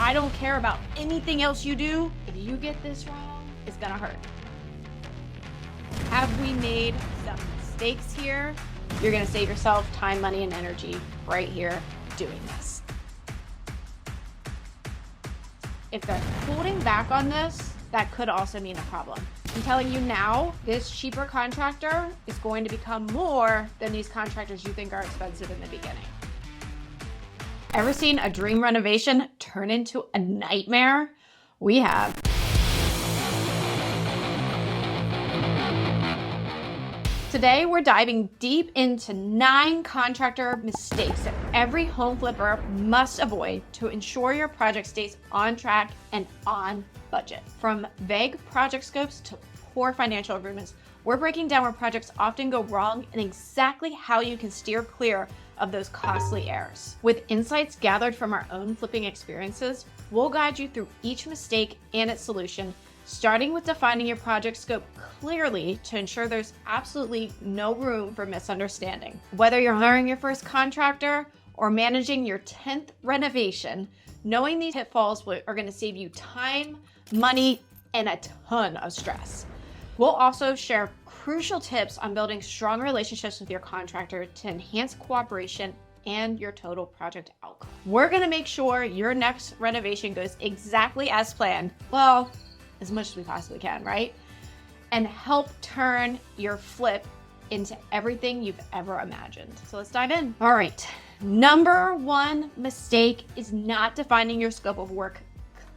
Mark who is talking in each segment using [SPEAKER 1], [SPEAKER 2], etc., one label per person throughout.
[SPEAKER 1] I don't care about anything else you do. If you get this wrong, it's gonna hurt. Have we made some mistakes here? You're gonna save yourself time, money, and energy right here doing this. If they're holding back on this, that could also mean a problem. I'm telling you now, this cheaper contractor is going to become more than these contractors you think are expensive in the beginning. Ever seen a dream renovation turn into a nightmare? We have. Today, we're diving deep into 9 contractor mistakes that every home flipper must avoid to ensure your project stays on track and on budget. From vague project scopes to poor financial agreements, we're breaking down where projects often go wrong and exactly how you can steer clear of those costly errors. With insights gathered from our own flipping experiences, we'll guide you through each mistake and its solution, starting with defining your project scope clearly to ensure there's absolutely no room for misunderstanding. Whether you're hiring your first contractor or managing your 10th renovation, knowing these pitfalls are going to save you time, money, and a ton of stress. We'll also share crucial tips on building strong relationships with your contractor to enhance cooperation and your total project outcome. We're going to make sure your next renovation goes exactly as planned. Well, as much as we possibly can, right? And help turn your flip into everything you've ever imagined. So let's dive in. All right. Number 1 mistake is not defining your scope of work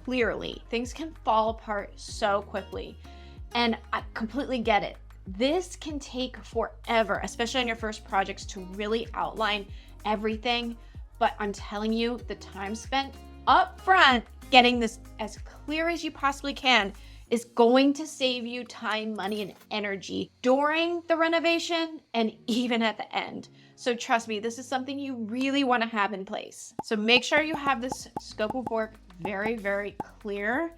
[SPEAKER 1] clearly. Things can fall apart so quickly. And I completely get it. This can take forever, especially on your first projects, to really outline everything. But I'm telling you, the time spent up front getting this as clear as you possibly can is going to save you time, money, and energy during the renovation and even at the end. So trust me, this is something you really want to have in place. So make sure you have this scope of work very, very clear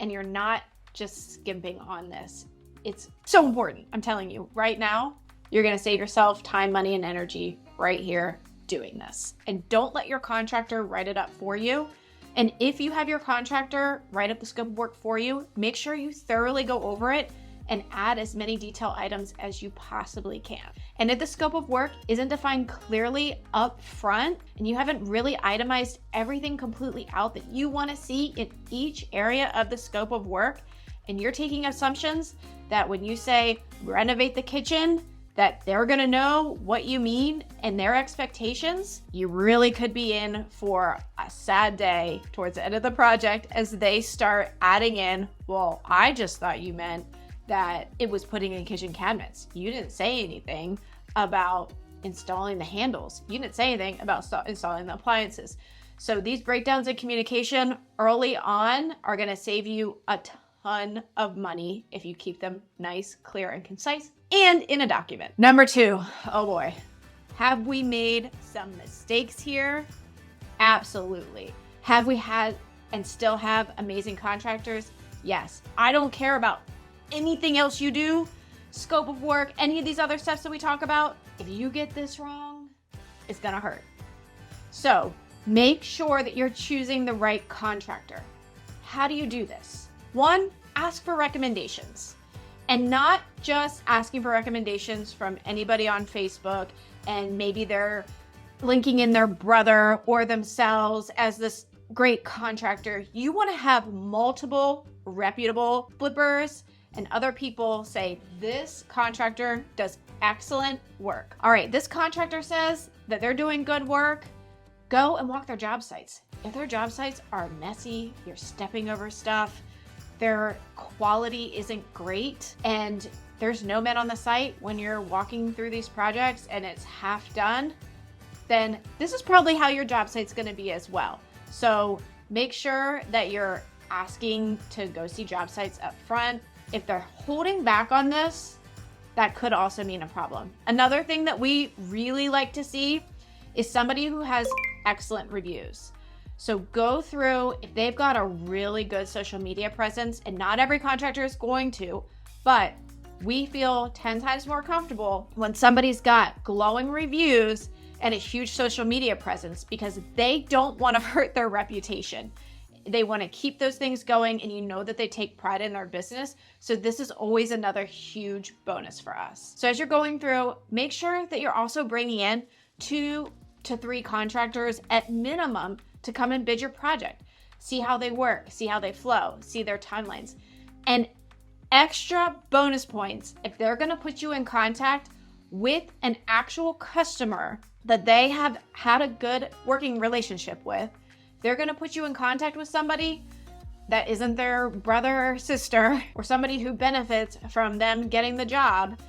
[SPEAKER 1] and you're not just skimping on this. It's so important. I'm telling you right now, you're going to save yourself time, money, and energy right here doing this. And don't let your contractor write it up for you. And if you have your contractor write up the scope of work for you, make sure you thoroughly go over it and add as many detail items as you possibly can. And if the scope of work isn't defined clearly up front and you haven't really itemized everything completely out that you want to see in each area of the scope of work, and you're taking assumptions that when you say renovate the kitchen, that they're gonna know what you mean and their expectations, you really could be in for a sad day towards the end of the project as they start adding in, well, I just thought you meant that it was putting in kitchen cabinets. You didn't say anything about installing the handles. You didn't say anything about installing the appliances. So these breakdowns in communication early on are gonna save you a ton of money if you keep them nice, clear, and concise, and in a document. Number 2, oh boy, have we made some mistakes here? Absolutely. Have we had and still have amazing contractors? Yes. I don't care about anything else you do, scope of work, any of these other steps that we talk about. If you get this wrong, it's gonna hurt. So make sure that you're choosing the right contractor. How do you do this? 1, ask for recommendations. And not just asking for recommendations from anybody on Facebook and maybe they're linking in their brother or themselves as this great contractor. You want to have multiple reputable flippers and other people say, this contractor does excellent work. All right, this contractor says that they're doing good work. Go and walk their job sites. If their job sites are messy, you're stepping over stuff, their quality isn't great, and there's no men on the site when you're walking through these projects and it's half done, then this is probably how your job site's gonna be as well. So make sure that you're asking to go see job sites up front. If they're holding back on this, that could also mean a problem. Another thing that we really like to see is somebody who has excellent reviews. So go through, if they've got a really good social media presence, and not every contractor is going to, but we feel 10 times more comfortable when somebody's got glowing reviews and a huge social media presence because they don't want to hurt their reputation. They want to keep those things going, and you know that they take pride in their business. So this is always another huge bonus for us. So as you're going through, make sure that you're also bringing in 2 to 3 contractors at minimum to come and bid your project. See how they work, see how they flow, see their timelines. And extra bonus points if they're going to put you in contact with an actual customer that they have had a good working relationship with. They're going to put you in contact with somebody that isn't their brother or sister, or somebody who benefits from them getting the job.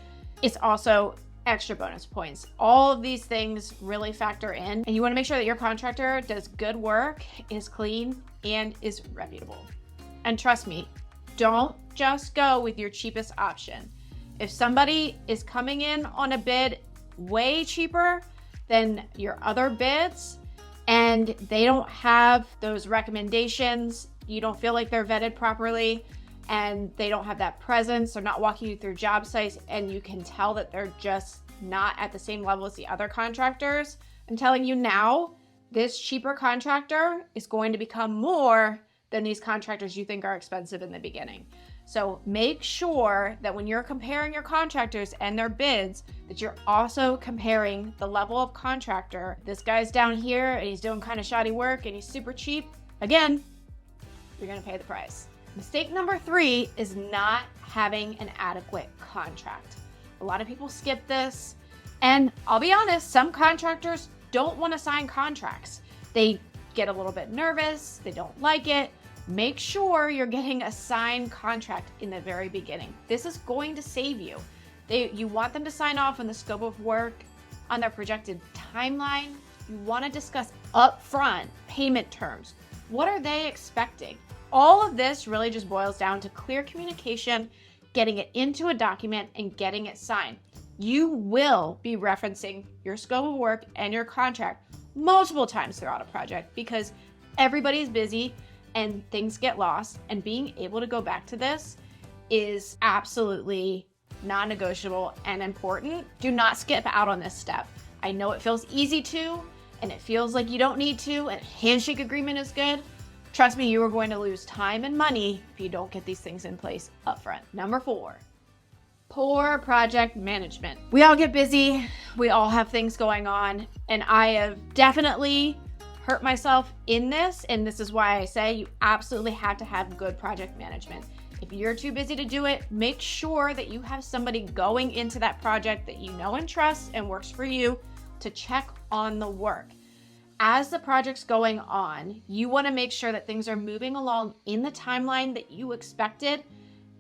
[SPEAKER 1] It's also extra bonus points. All of these things really factor in, and you want to make sure that your contractor does good work, is clean, and is reputable. And trust me, don't just go with your cheapest option. If somebody is coming in on a bid way cheaper than your other bids, and they don't have those recommendations, you don't feel like they're vetted properly, and they don't have that presence, they're not walking you through job sites, and you can tell that they're just not at the same level as the other contractors, I'm telling you now, this cheaper contractor is going to become more than these contractors you think are expensive in the beginning. So make sure that when you're comparing your contractors and their bids, that you're also comparing the level of contractor. This guy's down here and he's doing kind of shoddy work and he's super cheap. Again, you're gonna pay the price. Mistake number 3 is not having an adequate contract. A lot of people skip this, and I'll be honest, some contractors don't want to sign contracts. They get a little bit nervous, they don't like it. Make sure you're getting a signed contract in the very beginning. This is going to save you. You want them to sign off on the scope of work, on their projected timeline. You want to discuss upfront payment terms. What are they expecting? All of this really just boils down to clear communication, getting it into a document, and getting it signed. You will be referencing your scope of work and your contract multiple times throughout a project because everybody's busy and things get lost, and being able to go back to this is absolutely non-negotiable and important. Do not skip out on this step. I know it feels easy to, and it feels like you don't need to, and handshake agreement is good. Trust me, you are going to lose time and money if you don't get these things in place upfront. Number 4, poor project management. We all get busy, we all have things going on, and I have definitely hurt myself in this, and this is why I say you absolutely have to have good project management. If you're too busy to do it, make sure that you have somebody going into that project that you know and trust and works for you to check on the work. As the project's going on, you want to make sure that things are moving along in the timeline that you expected,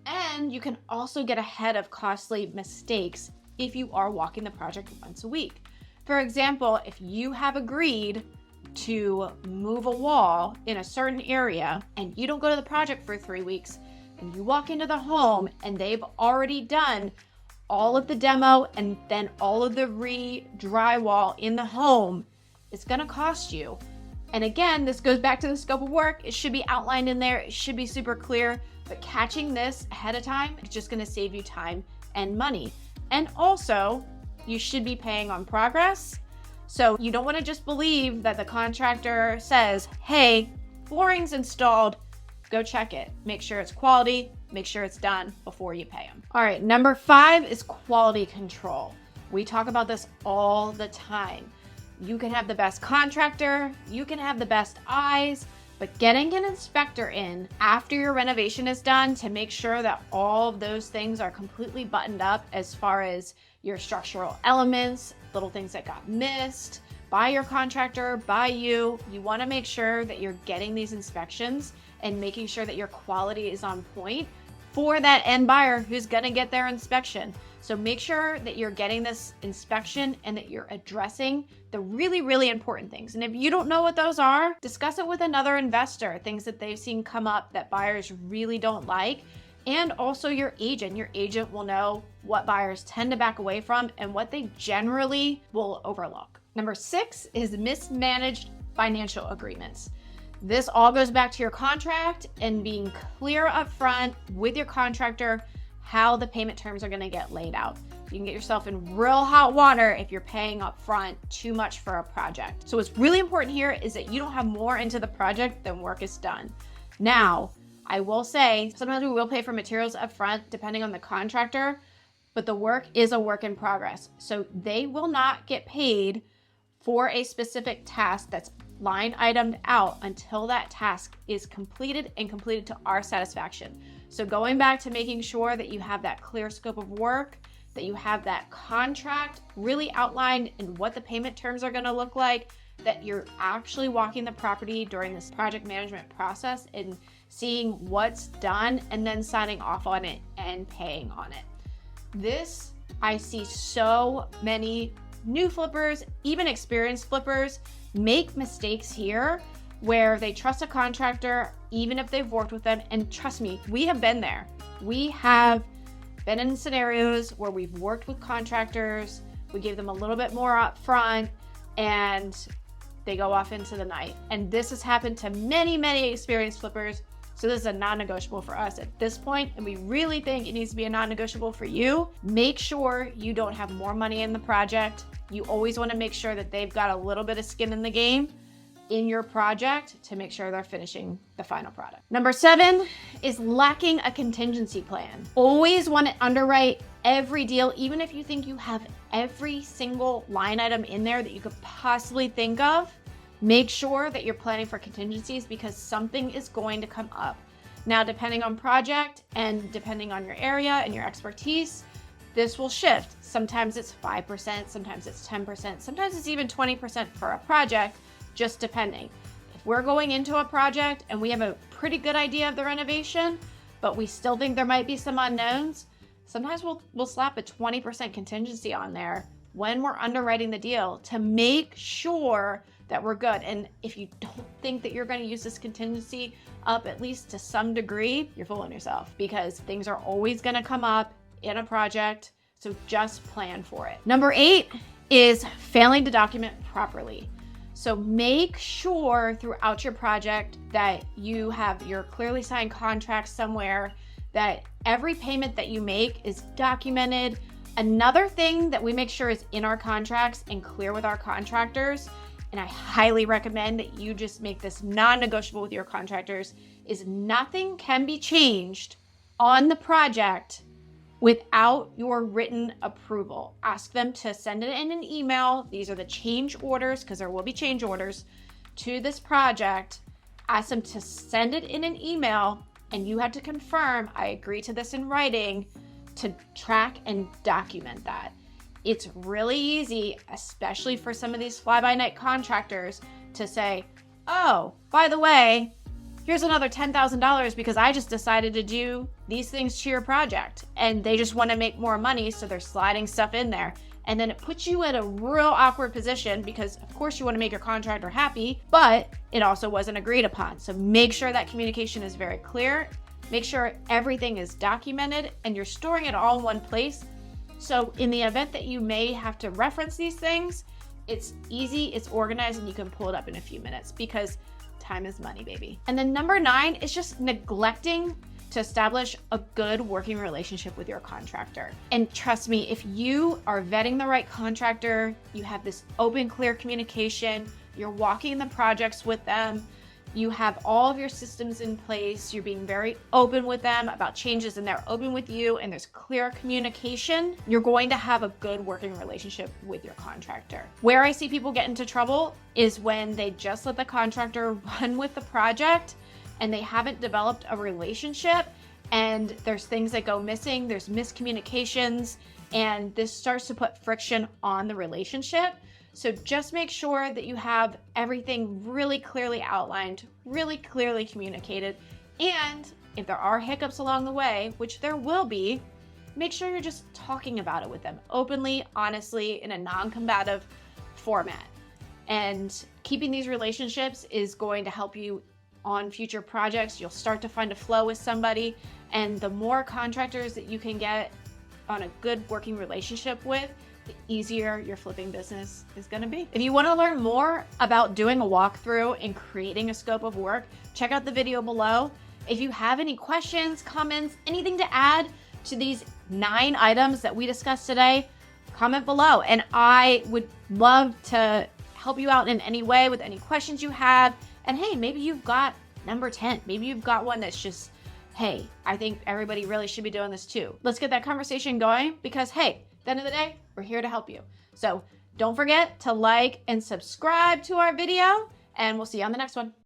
[SPEAKER 1] and you can also get ahead of costly mistakes if you are walking the project once a week. For example, if you have agreed to move a wall in a certain area and you don't go to the project for 3 weeks, and you walk into the home and they've already done all of the demo and then all of the re-drywall in the home, it's going to cost you. And again, this goes back to the scope of work. It should be outlined in there. It should be super clear, but catching this ahead of time is just going to save you time and money. And also, you should be paying on progress. So you don't want to just believe that the contractor says, hey, flooring's installed, go check it. Make sure it's quality, make sure it's done before you pay them. All right, number 5 is quality control. We talk about this all the time. You can have the best contractor, you can have the best eyes, but getting an inspector in after your renovation is done to make sure that all of those things are completely buttoned up as far as your structural elements, little things that got missed by your contractor, by you. You want to make sure that you're getting these inspections and making sure that your quality is on point for that end buyer who's going to get their inspection. So make sure that you're getting this inspection and that you're addressing the really, really important things. And if you don't know what those are, discuss it with another investor, things that they've seen come up that buyers really don't like. And also your agent. Your agent will know what buyers tend to back away from and what they generally will overlook. Number 6 is mismanaged financial agreements. This all goes back to your contract and being clear up front with your contractor how the payment terms are going to get laid out. You can get yourself in real hot water if you're paying up front too much for a project. So what's really important here is that you don't have more into the project than work is done. Now, I will say, sometimes we will pay for materials up front depending on the contractor, but the work is a work in progress. So they will not get paid for a specific task that's line itemed out until that task is completed and completed to our satisfaction. So going back to making sure that you have that clear scope of work, that you have that contract really outlined and what the payment terms are going to look like, that you're actually walking the property during this project management process and seeing what's done and then signing off on it and paying on it. This, I see so many new flippers, even experienced flippers, make mistakes here where they trust a contractor even if they've worked with them. And trust me, we have been there. We have been in scenarios where we've worked with contractors, we gave them a little bit more up front, and they go off into the night. And this has happened to many, many experienced flippers. So this is a non-negotiable for us at this point, and we really think it needs to be a non-negotiable for you. Make sure you don't have more money in the project. You always want to make sure that they've got a little bit of skin in the game in your project to make sure they're finishing the final product. Number 7 is lacking a contingency plan. Always want to underwrite every deal, even if you think you have every single line item in there that you could possibly think of. Make sure that you're planning for contingencies because something is going to come up. Now, depending on project and depending on your area and your expertise, this will shift. Sometimes it's 5%, sometimes it's 10%, sometimes it's even 20% for a project, just depending. If we're going into a project and we have a pretty good idea of the renovation, but we still think there might be some unknowns, sometimes we'll slap a 20% contingency on there when we're underwriting the deal to make sure that we're good. And if you don't think that you're going to use this contingency up at least to some degree, you're fooling yourself because things are always going to come up in a project. So just plan for it. Number 8 is failing to document properly. So make sure throughout your project that you have your clearly signed contract somewhere, that every payment that you make is documented. Another thing that we make sure is in our contracts and clear with our contractors, and I highly recommend that you just make this non-negotiable with your contractors, is nothing can be changed on the project without your written approval. Ask them to send it in an email. These are the change orders, because there will be change orders to this project. Ask them to send it in an email, and you have to confirm, I agree to this in writing, to track and document that. It's really easy, especially for some of these fly-by-night contractors, to say, oh, by the way, here's another $10,000 because I just decided to do these things to your project. And they just want to make more money, so they're sliding stuff in there. And then it puts you in a real awkward position because, of course, you want to make your contractor happy, but it also wasn't agreed upon. So make sure that communication is very clear. Make sure everything is documented and you're storing it all in one place. So in the event that you may have to reference these things, it's easy, it's organized, and you can pull it up in a few minutes because time is money, baby. And then number 9 is just neglecting to establish a good working relationship with your contractor. And trust me, if you are vetting the right contractor, you have this open, clear communication, you're walking the projects with them, you have all of your systems in place, you're being very open with them about changes, and they're open with you, and there's clear communication, you're going to have a good working relationship with your contractor. Where I see people get into trouble is when they just let the contractor run with the project and they haven't developed a relationship, and there's things that go missing, there's miscommunications, and this starts to put friction on the relationship. So just make sure that you have everything really clearly outlined, really clearly communicated. And if there are hiccups along the way, which there will be, make sure you're just talking about it with them openly, honestly, in a non-combative format. And keeping these relationships is going to help you on future projects. You'll start to find a flow with somebody. And the more contractors that you can get on a good working relationship with, the easier your flipping business is going to be. If you want to learn more about doing a walkthrough and creating a scope of work, check out the video below. If you have any questions, comments, anything to add to these 9 items that we discussed today, comment below. And I would love to help you out in any way with any questions you have. And hey, maybe you've got number 10. Maybe you've got one that's just, hey, I think everybody really should be doing this too. Let's get that conversation going because, hey, at the end of the day, we're here to help you. So don't forget to like and subscribe to our video, and we'll see you on the next one.